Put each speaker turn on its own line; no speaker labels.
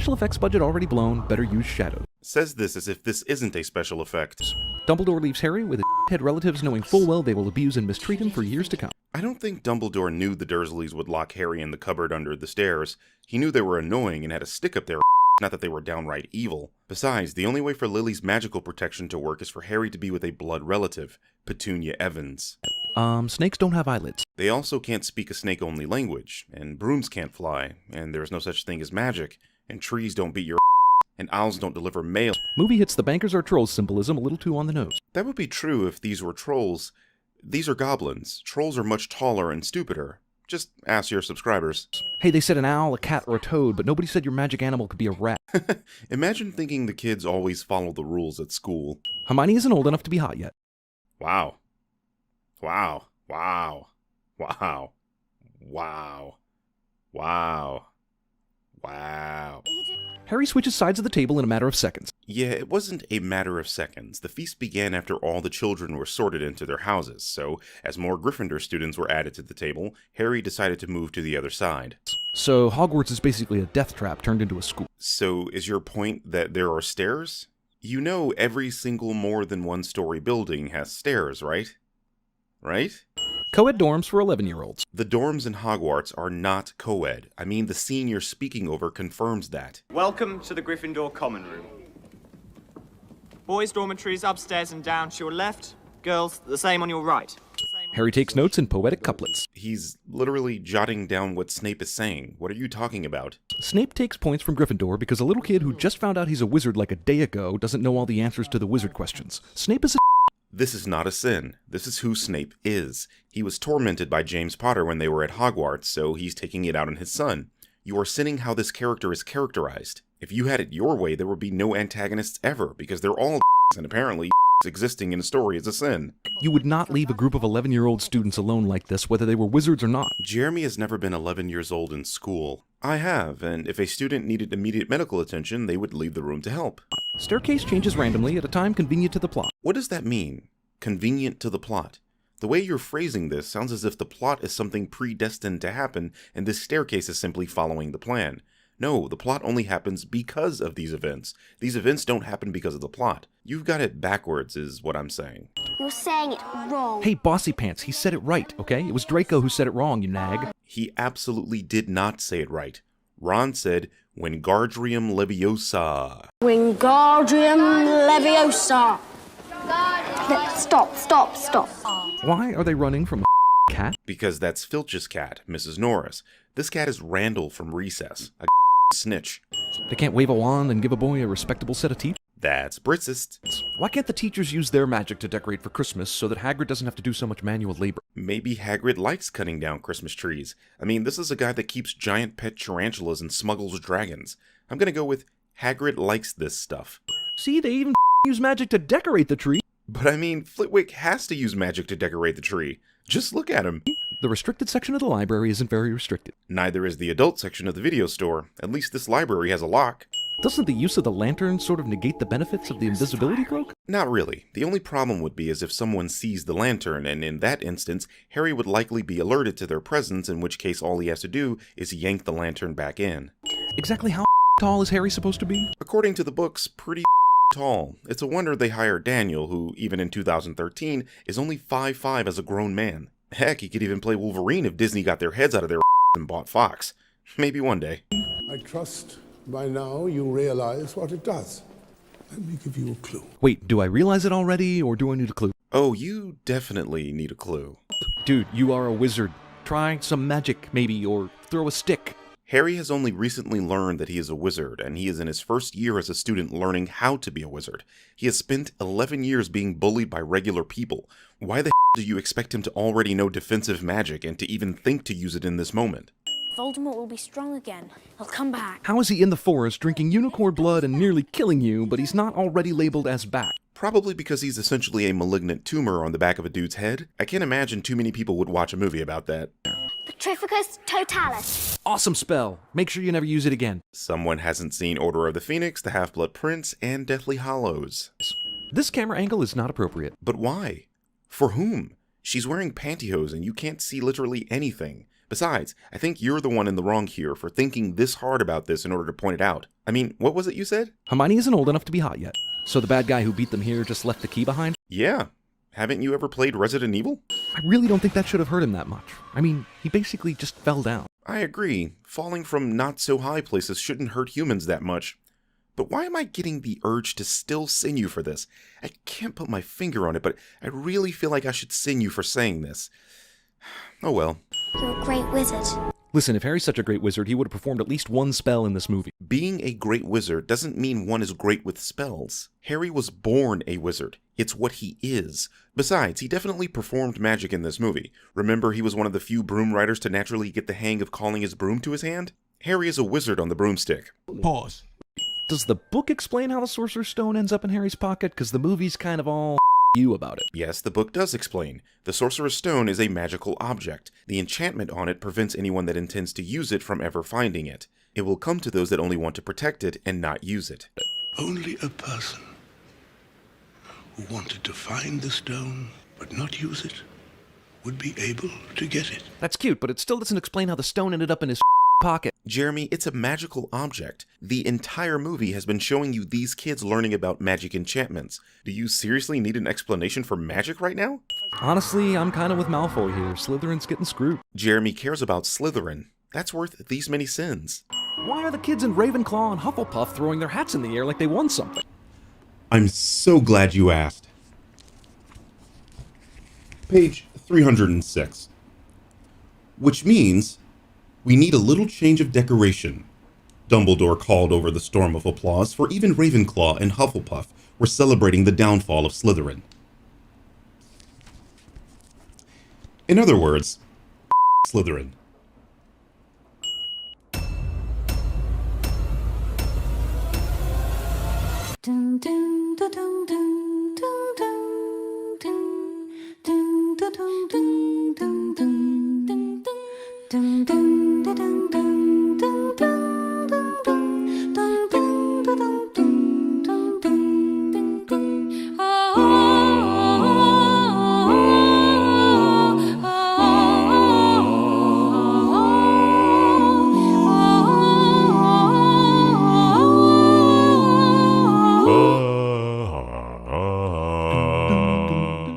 Special effects budget already blown, better use shadows.
Says this as if this isn't a special effect.
Dumbledore leaves Harry with his head relatives knowing full well they will abuse and mistreat him for years to come.
I don't think Dumbledore knew the Dursleys would lock Harry in the cupboard under the stairs. He knew they were annoying and had a stick up their not that they were downright evil. Besides, the only way for Lily's magical protection to work is for Harry to be with a blood relative, Petunia Evans.
Snakes don't have eyelids.
They also can't speak a snake-only language, and brooms can't fly, and there's no such thing as magic, and trees don't beat your and owls don't deliver mail.
Movie hits the bankers are trolls symbolism a little too on the nose.
That would be true if these were trolls. These are goblins. Trolls are much taller and stupider. Just ask your subscribers.
Hey, they said an owl, a cat, or a toad, but nobody said your magic animal could be a rat.
Imagine thinking the kids always follow the rules at school.
Hermione isn't old enough to be hot yet.
Wow. Wow. Wow. Wow. Wow. Wow. Wow.
Harry switches sides of the table in a matter of seconds.
Yeah, it wasn't a matter of seconds. The feast began after all the children were sorted into their houses, so as more Gryffindor students were added to the table, Harry decided to move to the other side.
So Hogwarts is basically a death trap turned into a school.
So is your point that there are stairs? You know every single more than one-story building has stairs, right? Right?
Co-ed dorms for 11-year-olds.
The dorms in Hogwarts are not co-ed. I mean, the scene you're speaking over confirms that.
Welcome to the Gryffindor Common Room. Boys' dormitories upstairs and down to your left. Girls, the same on your right.
Harry takes notes in poetic couplets.
He's literally jotting down what Snape is saying. What are you talking about?
Snape takes points from Gryffindor because a little kid who just found out he's a wizard like a day ago doesn't know all the answers to the wizard questions. Snape is a
This is not a sin. This is who Snape is. He was tormented by James Potter when they were at Hogwarts, so he's taking it out on his son. You are sinning how this character is characterized. If you had it your way, there would be no antagonists ever, because they're all and apparently existing in a story is a sin.
You would not leave a group of 11-year-old students alone like this, whether they were wizards or not.
Jeremy has never been 11 years old in school. I have, and if a student needed immediate medical attention, they would leave the room to help.
Staircase changes randomly at a time convenient to the plot.
What does that mean? Convenient to the plot? The way you're phrasing this sounds as if the plot is something predestined to happen, and this staircase is simply following the plan. No, the plot only happens because of these events. These events don't happen because of the plot. You've got it backwards, is what I'm saying.
You're saying it wrong.
Hey, Bossy Pants, he said it right, okay? It was Draco who said it wrong, you nag.
He absolutely did not say it right. Ron said, Wingardium Leviosa.
Wingardium Leviosa. Stop.
Why are they running from a cat?
Because that's Filch's cat, Mrs. Norris. This cat is Randall from Recess, a snitch.
They can't wave a wand and give a boy a respectable set of teeth?
That's Britsist.
Why can't the teachers use their magic to decorate for Christmas so that Hagrid doesn't have to do so much manual labor?
Maybe Hagrid likes cutting down Christmas trees. I mean, this is a guy that keeps giant pet tarantulas and smuggles dragons. I'm gonna go with Hagrid likes this stuff.
See, they even use magic to decorate the tree.
But I mean, Flitwick has to use magic to decorate the tree. Just look at him.
The restricted section of the library isn't very restricted.
Neither is the adult section of the video store. At least this library has a lock.
Doesn't the use of the lantern sort of negate the benefits of the invisibility cloak?
Not really. The only problem would be as if someone sees the lantern, and in that instance, Harry would likely be alerted to their presence, in which case all he has to do is yank the lantern back in.
Exactly how tall is Harry supposed to be?
According to the books, pretty tall. It's a wonder they hired Daniel, who, even in 2013, is only 5'5" as a grown man. Heck, he could even play Wolverine if Disney got their heads out of their and bought Fox. Maybe one day.
I trust by now you realize what it does. Let me give you a clue.
Wait, do I realize it already, or do I need a clue?
Oh, you definitely need a clue.
Dude, you are a wizard. Try some magic, maybe, or throw a stick.
Harry has only recently learned that he is a wizard, and he is in his first year as a student learning how to be a wizard. He has spent 11 years being bullied by regular people. Why the do you expect him to already know defensive magic and to even think to use it in this moment?
Voldemort will be strong again. He'll come back.
How is he in the forest drinking unicorn blood and nearly killing you, but he's not already labeled as back?
Probably because he's essentially a malignant tumor on the back of a dude's head. I can't imagine too many people would watch a movie about that.
Petrificus Totalis.
Awesome spell. Make sure you never use it again.
Someone hasn't seen Order of the Phoenix, The Half-Blood Prince, and Deathly Hallows.
This camera angle is not appropriate.
But why? For whom? She's wearing pantyhose and you can't see literally anything. Besides, I think you're the one in the wrong here for thinking this hard about this in order to point it out. I mean, what was it you said?
Hermione isn't old enough to be hot yet. So the bad guy who beat them here just left the key behind?
Yeah. Haven't you ever played Resident Evil?
I really don't think that should have hurt him that much. I mean, he basically just fell down.
I agree. Falling from not-so-high places shouldn't hurt humans that much. But why am I getting the urge to still sin you for this? I can't put my finger on it, but I really feel like I should sin you for saying this. Oh well.
You're a great wizard.
Listen, if Harry's such a great wizard, he would have performed at least one spell in this movie.
Being a great wizard doesn't mean one is great with spells. Harry was born a wizard. It's what he is. Besides, he definitely performed magic in this movie. Remember, he was one of the few broom riders to naturally get the hang of calling his broom to his hand? Harry is a wizard on the broomstick.
Pause.
Does the book explain how the Sorcerer's Stone ends up in Harry's pocket? Because the movie's kind of all you about it.
Yes, the book does explain. The Sorcerer's Stone is a magical object. The enchantment on it prevents anyone that intends to use it from ever finding it. It will come to those that only want to protect it and not use it.
Only a person who wanted to find the stone but not use it would be able to get it.
That's cute, but it still doesn't explain how the stone ended up in his pocket.
Jeremy, it's a magical object. The entire movie has been showing you these kids learning about magic enchantments. Do you seriously need an explanation for magic right now?
Honestly, I'm kind of with Malfoy here. Slytherin's getting screwed.
Jeremy cares about Slytherin. That's worth these many sins.
Why are the kids in Ravenclaw and Hufflepuff throwing their hats in the air like they won something?
I'm so glad you asked. Page 306. Which means we need a little change of decoration. Dumbledore called over the storm of applause, for even Ravenclaw and Hufflepuff were celebrating the downfall of Slytherin. In other words, Slytherin.
Dun, dun, dun, dun, dun, dun, dun, dun, dun, dun, dun, dun, dun, dun, dun, dun, dun, dun, dun, dun.